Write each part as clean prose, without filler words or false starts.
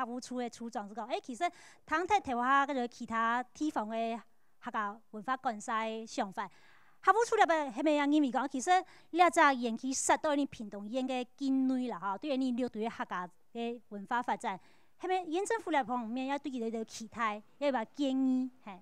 学务处的处长是讲，其实通替台湾个其他地方的客家文化关系想法。学务处了迄咪认为讲，其实你只延期实到你屏东县嘅境内啦，吼，对于你六对客家嘅文化发展，迄咪县政府来方面要对伊个期待，要把建议，嘿。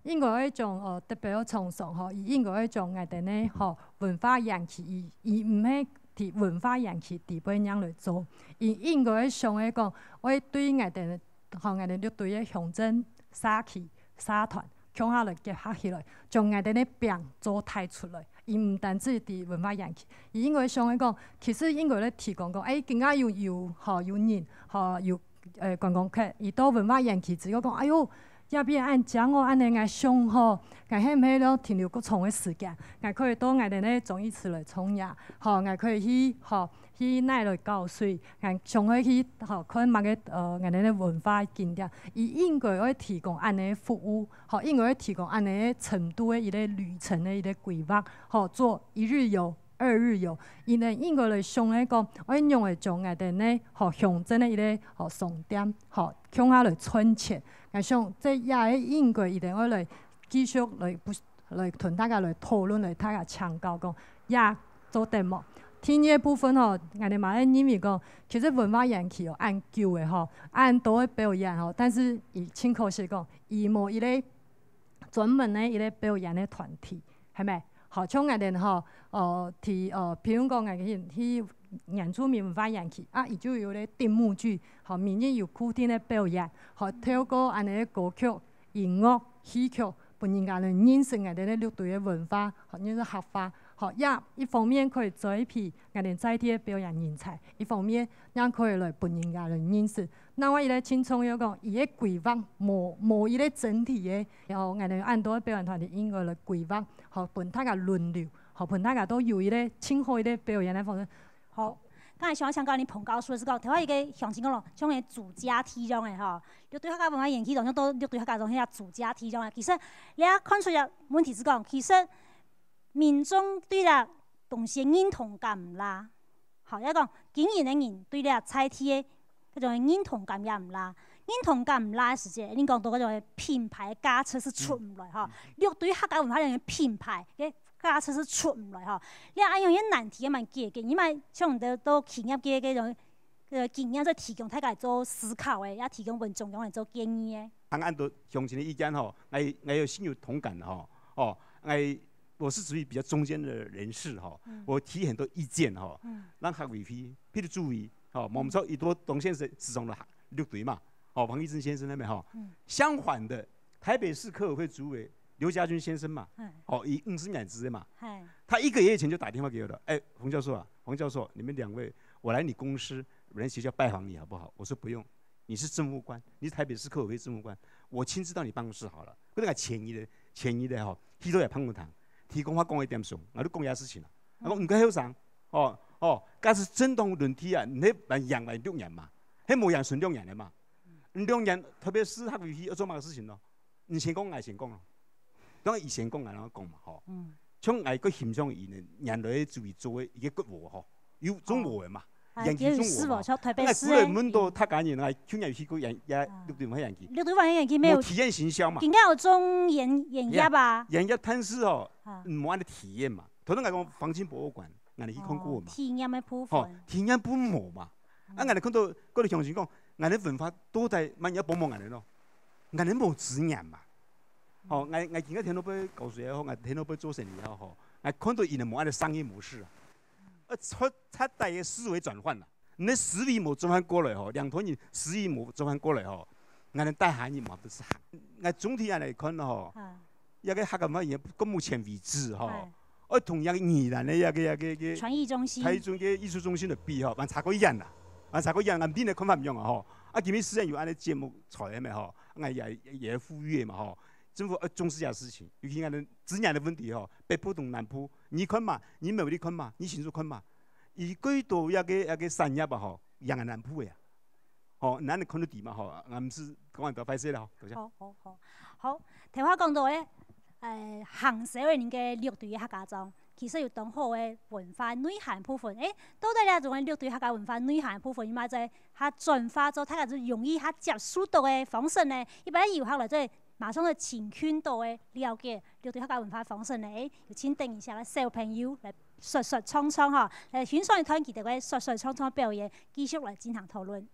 应该迄种特别要崇尚吼，伊应该迄种内底呢吼文化延期，伊毋迄伫文化延期底边样来做，伊应该迄想迄讲，我对内底吼内底六对个乡镇、社区、社团。强下来结合起来，将内底咧饼做太出来。伊毋单止伫文化延期，伊应该想咧讲，其实应该咧提供讲，更加有人，有观光客，伊到文化延期只个讲，哎哟，要变按讲哦，安尼爱上吼，爱迄迄了停留够长的时间，爱可以到内底咧综艺池来冲呀，爱可以去奈来教水，上海去看某个内底咧文化景点，伊应该要提供安尼服务，应该要提供安尼程度的伊个旅程的伊个规划，做一日游、2日游，伊呢应该来上咧讲，我用会将内底咧乡镇的伊个重点，向下来存钱，像这也应该一定要来继续来同大家来讨论，来大家强调讲，也做题目。天热部分我哋嘛认为讲，其实文化延期按旧的按多的表演但是伊请可惜讲，伊无伊个专门的伊个表演的团体，系咪？像我哋譬如讲去原住民文化延期伊就有咧定目剧，明日有固定的表演，透过安尼歌曲、音乐、戏曲，本人家来认识我哋咧六队的文化，就是合法。也一方面可以做一批我哋在地的表演人才，一方面也可以来本人家来认识。那我伊咧清楚要讲，伊个规划无伊个整体的，然后我哋按多表演团体应该来规划，本大家轮流，本大家都有伊个清好伊个表演的方式。好，刚才想讲你彭教授是讲，台湾一个详情讲咯，像个主家体种的六对客家文化延期当中都六对客家种遐主家体种的，其实你也看出来问题是讲，其实。民众对啦东西认同感唔啦，也讲经营的人对啦菜体的嗰种认同感也唔啦，认同感唔啦的时节，你讲到嗰种品牌架车是出唔来六对客家文化人品牌嘅架车是出唔来你按用啲难题嘅蛮解决，因为像到企业嘅嗰种经验，再提供大家做思考嘅，也提供文中央嚟做建议嘅。按到乡亲的意见我有心有同感我是属于比较中间的人士我提很多意见让客委批，譬如注意我们说一多东县市中的六队嘛王义正先生那边相反的台北市客委会主委刘家军先生嘛以50年之嘛，他1个月前就打电话给我了，黄教授，你们2位我来你公司我来学校拜访你好不好？我说不用，你是政务官，你是台北市客委会政务官，我亲自到你办公室好了。嗰个前一的许多也碰过堂。提供我讲的点数，我都讲遐事情啦。我讲唔该好上，假是震动轮替你蛮养来6年嘛，迄无养顺6年的嘛。6年特别是客委会要做乜个事情咯？你先讲，我先讲咯。当然伊先讲，然后讲嘛，像我个欣赏伊呢，人类注意做的伊个骨活有总活的嘛。延期中活嘛，古来门都他讲人去年去过也六对文化延期，六对文化延期没有体验行销嘛，应该有种演业吧？演业但是冇安尼体验嘛。头先讲黄金博物馆，俺哋去看过嘛。体验的部分。体验不冇嘛？俺哋看到嗰啲乡亲讲，俺哋文化都在慢要帮忙俺哋咯，俺哋冇资源嘛。我今日听到俾搞水也好，我听到俾做生意也好，我看到伊哋冇安尼商业模式他带个思维转换啦，你实力冇转换过来2团人实力冇转换过来俺哋带行业嘛不是行。我总体来看一个客家文化业到目前为止同样宜兰的一个传艺中心，艺术中心的比还差过一样啦，俺边的看法唔一样今日虽然有安尼节目采的嘛俺也呼吁嘛政府要重视下事情，尤其俺哋资源的问题北部同南部，你看嘛，你没有你看嘛，你清楚看嘛，伊几多一个产业吧养南部的咱哋看到地嘛俺唔是讲人多歹势啦好，台湾讲到咧，行社的人嘅乐队嘅客家中，其实有当好嘅文化内涵部分。到底咧，种乐队客家文化内涵部分，伊嘛在较转化做，大家就容易较接受到嘅方式呢？一般游客来做，马上就情圈到嘅了解乐队客家文化方式呢？就请等一下咧，小朋友来述述唱唱吼，来欣赏一段佢哋嘅述述唱唱表演，继续来进行讨论。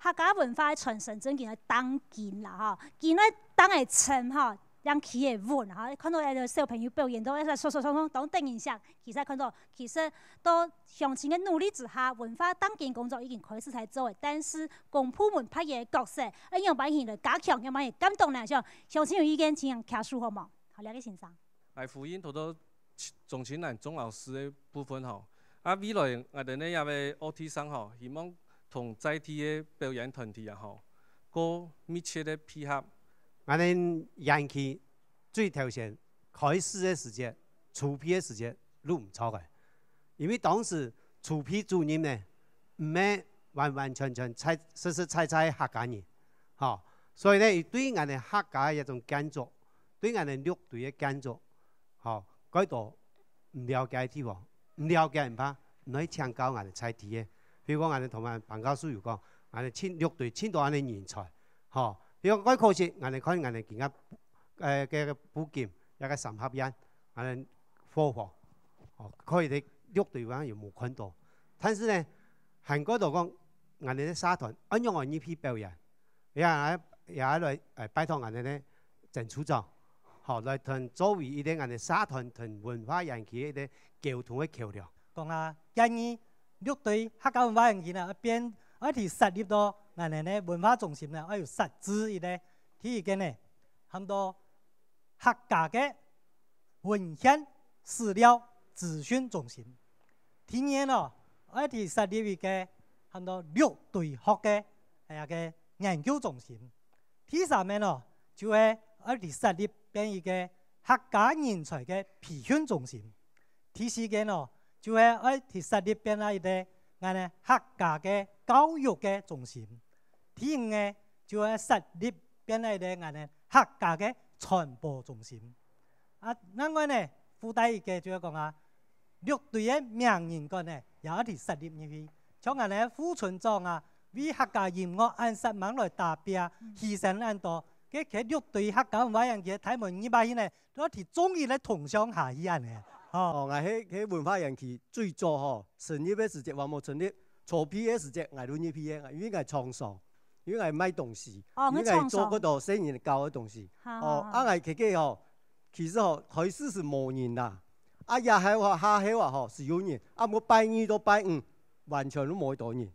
客家文化的传承真件系当今啦吼，今仔当会称吼，让企业稳哈，看到个小朋友表演都在说说唱唱当等印象，其实看到其实都乡亲的努力之下，文化当今工作已经开始在做的，但是公部门扮演的角色，要扮演的加强，要扮演感动呢，像乡亲有意见，请卡数好冇？好，两个先生。来回应头头钟青兰钟老师的部分吼，未来我哋呢也要 OT 上吼，希望同在地的表演团体也好，更密切的配合。我哋延期最頭先開始嘅時間、初批嘅時間都唔錯嘅，因為當時初批主任呢唔係完完全全實實在在客家人，嚇，所以呢對我哋客家一種建築，對我哋樂隊嘅建築，嚇，嗰度唔了解啲喎，唔了解唔怕，唔可以請教我哋在地嘅。譬如講，我哋同埋辦教書有講，我哋樂隊簽到我哋人才，嚇。譬如講可惜，我哋看我哋而家嘅補檢一個審核人，我哋科學，可以哋樂隊話又冇看到。但是呢，喺嗰度講，我哋啲社團按用我呢批表演，也來拜託我哋咧鄭處長，學來同作為一啲我哋社團同文化人士一啲溝通嘅橋梁。講啊，建議樂隊客家文化人士呢一邊一啲設立到我哋呢文化中心呢，要有實質一啲體驗呢，很多客家嘅文獻資料資訊中心。第二呢，一啲設立一個很多樂隊學嘅一個研究中心。第三呢，就係一啲設立變一個客家人才嘅培訓中心。第四個呢，就係一啲設立變一個我哋客家嘅教育嘅中心。第五個就係設立變一個我哋客家嘅傳播中心。另外呢，附帶一個就係講啊，樂隊嘅名人館呢，有一啲設立入去，像我哋副村長啊，為客家音樂按實忙來打拼，犧牲很多。嘅樂隊客家文化人嘅睇門200呢，都一啲中意咧同鄉下一樣嘅，哦，我迄文化园区最早吼成立的时节，还无成立初批的时节，我轮一批的，因为我创创，因为我卖东西，因为我做嗰度生意教的东西。哦，啊，我去吼，其实吼开始是无人啦，啊，夜海话、下海话吼是有人，啊，我拜二到拜五完全都冇多人，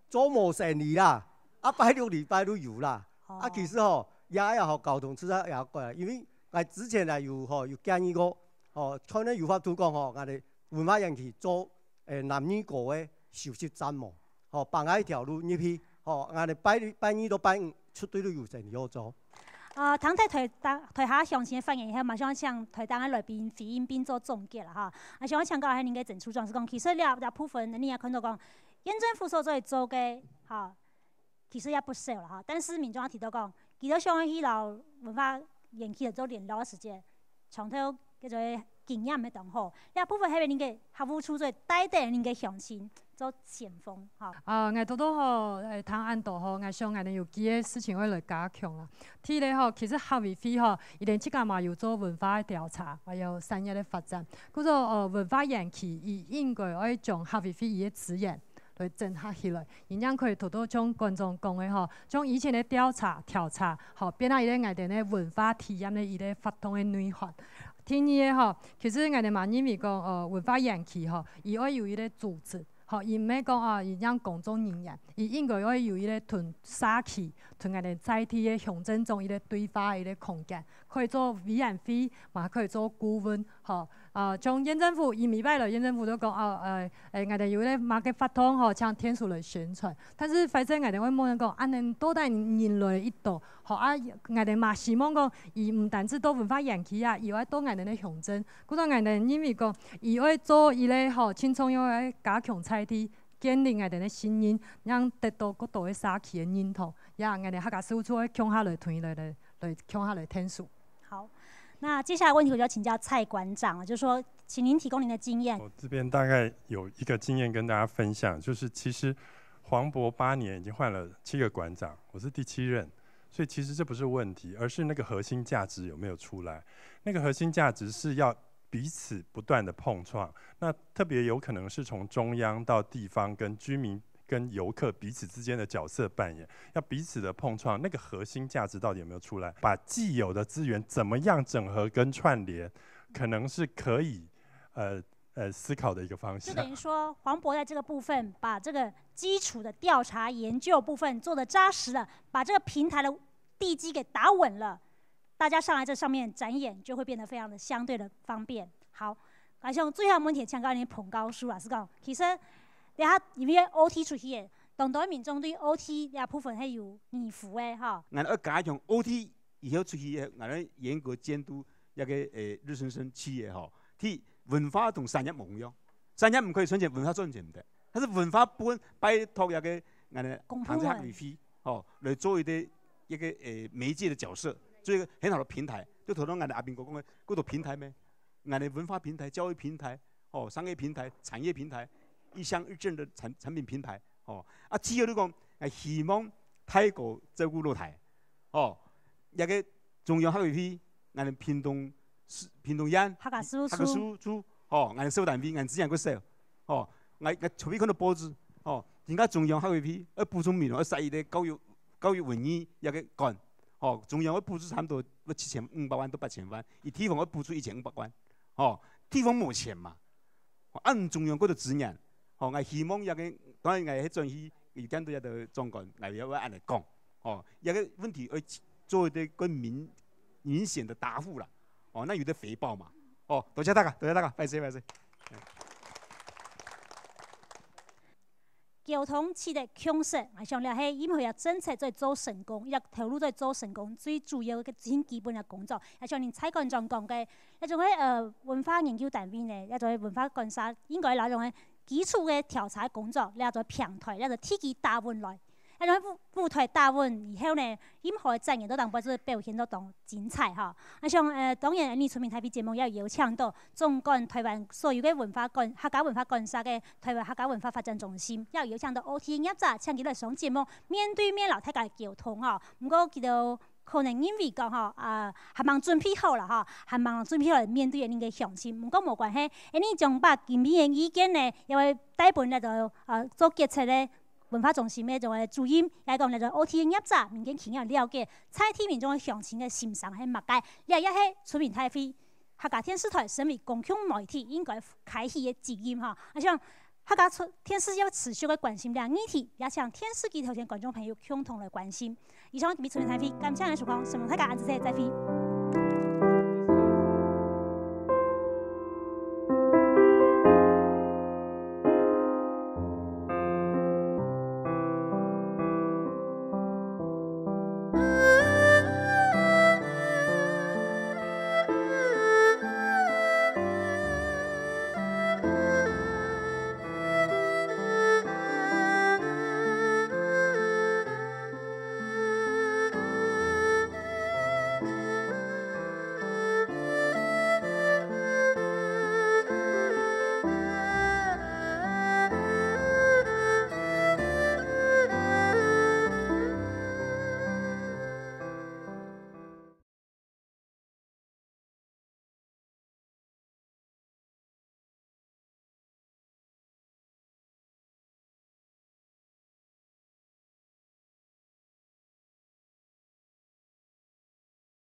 做无生意啦，啊，拜六礼拜都有啦，啊，其实吼也吼交通出也过来，因为我之前啊有建议过。哦，可能有法度讲吼，我哋文化园区做男女个嘅休息站嘛，吼，放喺条路入去，吼，我哋拜二到拜五出队都有生意好做。唐太台下详细嘅发言以后，马上向台当嘅来宾回应并做总结啦哈。想我强调喺您嘅整出状是讲，其实了部分你也看到讲，县政府所做嘅哈，其实也不少啦哈。但是民众也提到讲，其实想去老文化园区做联络嘅时间，从头。叫做经验的同好，另部分迄边恁个客户处做带带恁个乡亲做前锋，吼。我多多吼，通安度吼，我想我哋有几个事情会来加强啦。第一咧吼，其实客委会吼，伊连即个嘛有做文化的调查，还有产业的发展。叫做文化园区，伊应该要将客委会伊的资源来整合起来，然样可以多多将观众讲的吼，将以前的调查，吼变啊伊咧外地的文化体验的伊咧发动的内涵。第二个吼，其实我哋嘛认为讲文化园区吼，伊要有伊个组织，吼，伊毋免讲伊让公众人员，伊应该要有伊个屯社区，屯我哋在地的乡镇中伊个对话伊个空间，可以做委员会，嘛可以做顾问，吼。从县政府，伊未歹了，县政府都讲我哋有咧马嘅发通吼，像天数来宣传。但是反正我哋会冇人讲，恁到底人来一度，吼我哋嘛希望讲，伊唔单止到文化园区啊，伊要到我哋咧乡镇，嗰种我哋因为讲，伊要做伊咧吼，青葱要加强菜地。建立我哋咧信任，让得到各度嘅社区嘅认同，也我哋客家事务处强下来推来强下来天数。好。那接下来问题我就要请教蔡馆长，就是说，请您提供您的经验。我这边大概有一个经验跟大家分享，就是其实黄渤8年已经换了7个馆长，我是第7任，所以其实这不是问题，而是那个核心价值有没有出来。那个核心价值是要彼此不断的碰撞，那特别有可能是从中央到地方跟居民。跟游客彼此之间的角色扮演，要彼此的碰撞，那个核心价值到底有没有出来？把既有的资源怎么样整合跟串联，可能是可以思考的一个方向。就等于说，黄渤在这个部分把这个基础的调查研究部分做得扎实了，把这个平台的地基给打稳了，大家上来这上面展演就会变得非常的相对的方便。好，而且最后问题请教您彭高书老师讲，其实。你下因为 OT 出去嘅，当地民众对 OT 呢部分系有疑付嘅哈。我要加强 OT 以后出去嘅，我严格监督一个日升生企业哈。ที่文化同产业唔用，产业唔可以赚钱，文化赚钱唔得。但是文化部分拜托一个我唐家委会哦来做一个媒介的角色，做一个很好的平台。就头先阿斌哥讲嘅嗰度平台咩？我哋文化平台、教育平台、哦商业平台、产业平台。一乡一镇的产品平台，哦，只要你讲，希望泰国照顾落台，哦，一个中央客委会，我哋屏东县客家事务处，哦，我哋收单位，我哋之前个收，哦，我除非看到报纸，哦，人家中央客委会要补充民众，要使伊的教育文艺一个干，哦，中央要补助差不多7500万到8000万，而地方要补助1500万，哦，地方冇钱嘛，按中央嗰度指引。哦，我希望一个当然我喺转去有见到一个状况，我要按嚟讲，哦，一个问题要做一啲更明显的答复啦，哦，那有啲回报嘛，哦，多谢大家，拜谢。交通市的强势，我想了係因為政策在做成功，亦投入在做成功，最主要嘅最基本嘅工作，係像您蔡館長講嘅，一種嘅文化研究單位呢，一種文化觀察，應該那種嘅基礎嘅調查工作，一種平台，一種體系打穩來，一種舞台打穩以後呢，任何嘅展演都當不是表現得當精彩哈。我想當然呢出面台北節目也有邀請到縱觀台灣所有嘅客家文化觀察嘅台灣客家文化發展中心，也有邀請到 OT 業者請佢嚟上節目，面對面留大家嘅溝通哈。唔過佢哋可能因为讲吼还忙准备好了吼，还忙准备好来面对恁个乡亲，毋过无关系，因为将把今天的意见呢，也会带本来就做决策咧。文化中心的种个主任，也讲来做 OT 的业者，民间企业了解采体民众的乡亲的心声系物解，也是出面太会客家电视台身为公共媒体应该开启的责任哈。我想客家电视要持续的关心两议题，也请电视机头前观众朋友共同来关心。以上特别出面太会，感谢您收看，新闻大家下次再会。